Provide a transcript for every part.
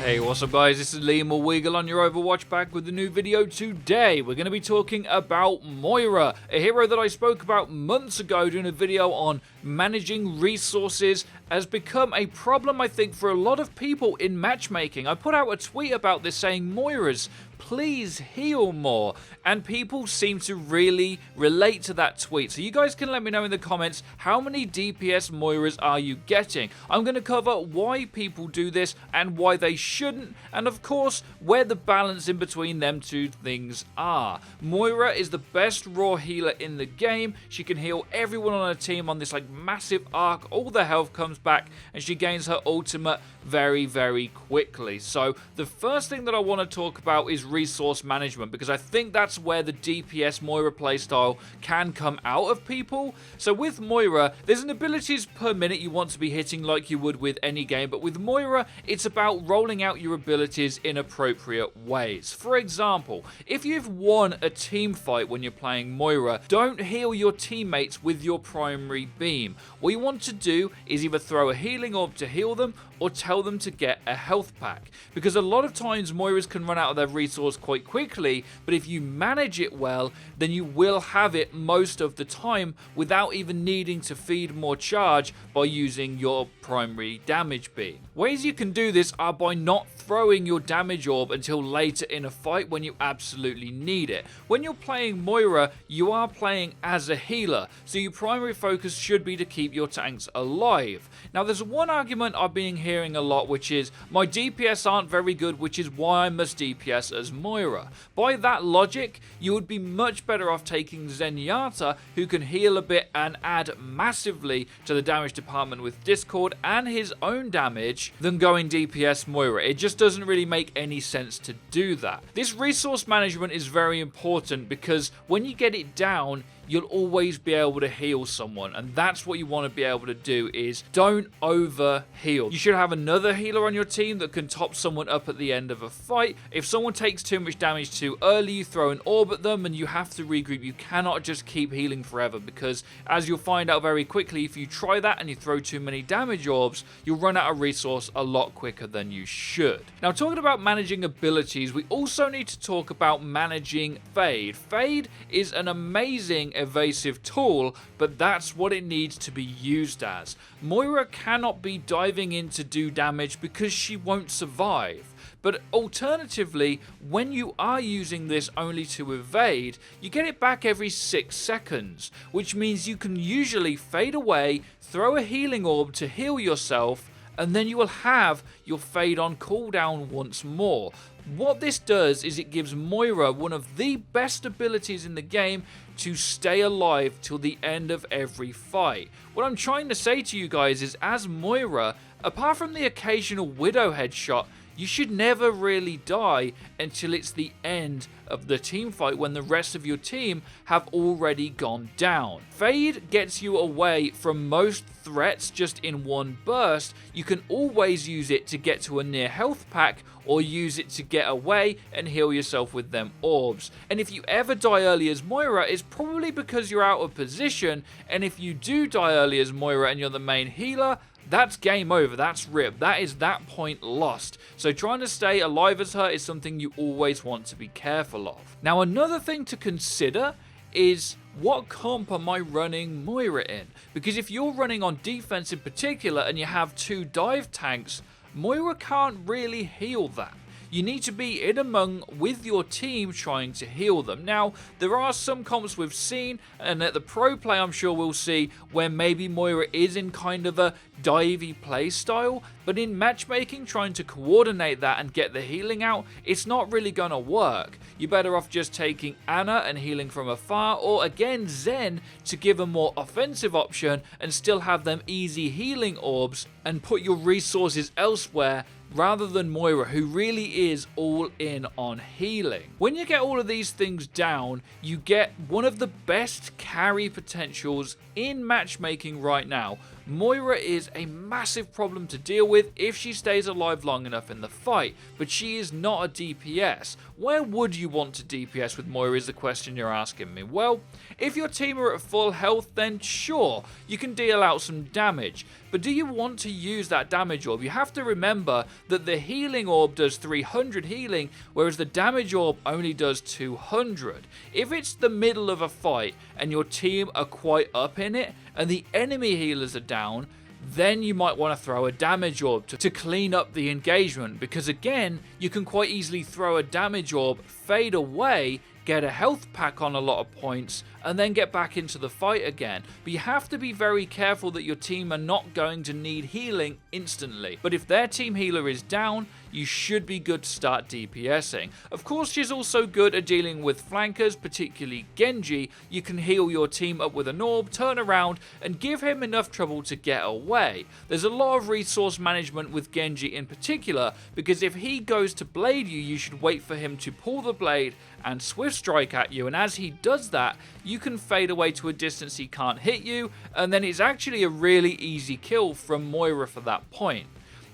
Hey, what's up guys, this is Liam or Weagle on your Overwatch, back with a new video. Today we're going to be talking about Moira, a hero that I spoke about months ago doing a video on managing resources. Has become a problem, I think, for a lot of people in matchmaking. I put out a tweet about this saying, Moiras, please heal more, and people seem to really relate to that tweet. So you guys can let me know in the comments, how many DPS Moiras are you getting? I'm going to cover why people do this and why they shouldn't, and of course where the balance in between them two things are. Moira is the best raw healer in the game. She can heal everyone on her team on this like massive arc. All the health comes back and she gains her ultimate very quickly. So the first thing that I want to talk about is resource management, because I think that's where the DPS Moira playstyle can come out of people. So with Moira, there's an abilities per minute you want to be hitting like you would with any game, but with Moira, it's about rolling out your abilities in appropriate ways. For example, if you've won a team fight when you're playing Moira, don't heal your teammates with your primary beam. What you want to do is either throw a healing orb to heal them or tell them to get a health pack, because a lot of times Moiras can run out of their resource quite quickly, but if you manage it well, then you will have it most of the time without even needing to feed more charge by using your primary damage beam. Ways you can do this are by not throwing your damage orb until later in a fight when you absolutely need it. When you're playing Moira, you are playing as a healer, so your primary focus should be to keep your tanks alive. Now there's one argument I've been hearing a lot, which is my DPS aren't very good, which is why I must DPS as Moira. By that logic, you would be much better off taking Zenyatta, who can heal a bit and add massively to the damage department with Discord and his own damage, than going DPS Moira. It just doesn't really make any sense to do that. This resource management is very important, because when you get it down, you'll always be able to heal someone, and that's what you want to be able to do, is don't over heal. You should have another healer on your team that can top someone up at the end of a fight. If someone takes too much damage too early, you throw an orb at them and you have to regroup. You cannot just keep healing forever, because as you'll find out very quickly, if you try that and you throw too many damage orbs, you'll run out of resource a lot quicker than you should. Now, talking about managing abilities, we also need to talk about managing Fade. Fade is an amazing evasive tool, but that's what it needs to be used as. Moira cannot be diving in to do damage because she won't survive. But alternatively, when you are using this only to evade, you get it back every 6 seconds, which means you can usually fade away, throw a healing orb to heal yourself, and then you will have your fade on cooldown once more. What this does is it gives Moira one of the best abilities in the game to stay alive till the end of every fight. What I'm trying to say to you guys is, as Moira, apart from the occasional Widow headshot, you should never really die until it's the end of the team fight, when the rest of your team have already gone down. Fade gets you away from most threats just in one burst. You can always use it to get to a near health pack, or use it to get away and heal yourself with them orbs. And if you ever die early as Moira, it's probably because you're out of position, and if you do die early as Moira and you're the main healer, that's game over, that's rip, that is that point lost. So trying to stay alive as her is something you always want to be careful of. Now, another thing to consider is, what comp am I running Moira in? Because if you're running on defense in particular and you have 2 dive tanks, Moira can't really heal that. You need to be in among with your team trying to heal them. Now, there are some comps we've seen, and at the pro play I'm sure we'll see, where maybe Moira is in kind of a divey play style, but in matchmaking, trying to coordinate that and get the healing out, it's not really gonna work. You're better off just taking Anna and healing from afar, or again Zen to give a more offensive option and still have them easy healing orbs, and put your resources elsewhere rather than Moira, who really is all in on healing. When you get all of these things down, you get one of the best carry potentials in matchmaking right now. Moira is a massive problem to deal with if she stays alive long enough in the fight, but she is not a DPS. Where would you want to DPS with Moira is the question you're asking me. Well, if your team are at full health, then sure, you can deal out some damage. But do you want to use that damage orb? You have to remember that the healing orb does 300 healing, whereas the damage orb only does 200. If it's the middle of a fight and your team are quite up in it, and the enemy healers are down, then you might want to throw a damage orb to clean up the engagement, because again, you can quite easily throw a damage orb, fade away, get a health pack on a lot of points, and then get back into the fight again. But you have to be very careful that your team are not going to need healing instantly. But if their team healer is down, you should be good to start DPSing. Of course, she's also good at dealing with flankers, particularly Genji. You can heal your team up with an orb, turn around, and give him enough trouble to get away. There's a lot of resource management with Genji in particular, because if he goes to blade you, you should wait for him to pull the blade and swift strike at you, and as he does that, you can fade away to a distance he can't hit you, and then it's actually a really easy kill from Moira for that point.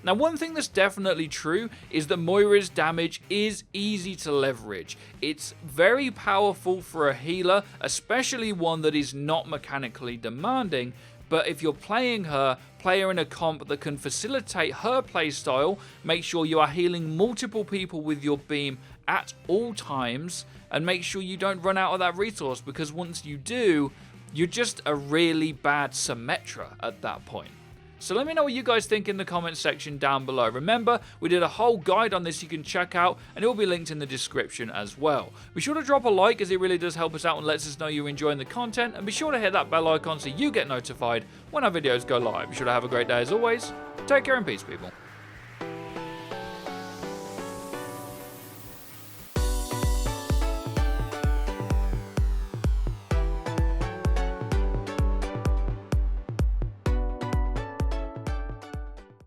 Now, one thing that's definitely true is that Moira's damage is easy to leverage. It's very powerful for a healer, especially one that is not mechanically demanding, but if you're playing her, play her in a comp that can facilitate her playstyle, make sure you are healing multiple people with your beam at all times, and make sure you don't run out of that resource, because once you do, you're just a really bad Symmetra at that point. So let me know what you guys think in the comment section down below. Remember, we did a whole guide on this you can check out, and it will be linked in the description as well. Be sure to drop a like, as it really does help us out and lets us know you're enjoying the content, and be sure to hit that bell icon so you get notified when our videos go live. Be sure to have a great day as always. Take care and peace, people.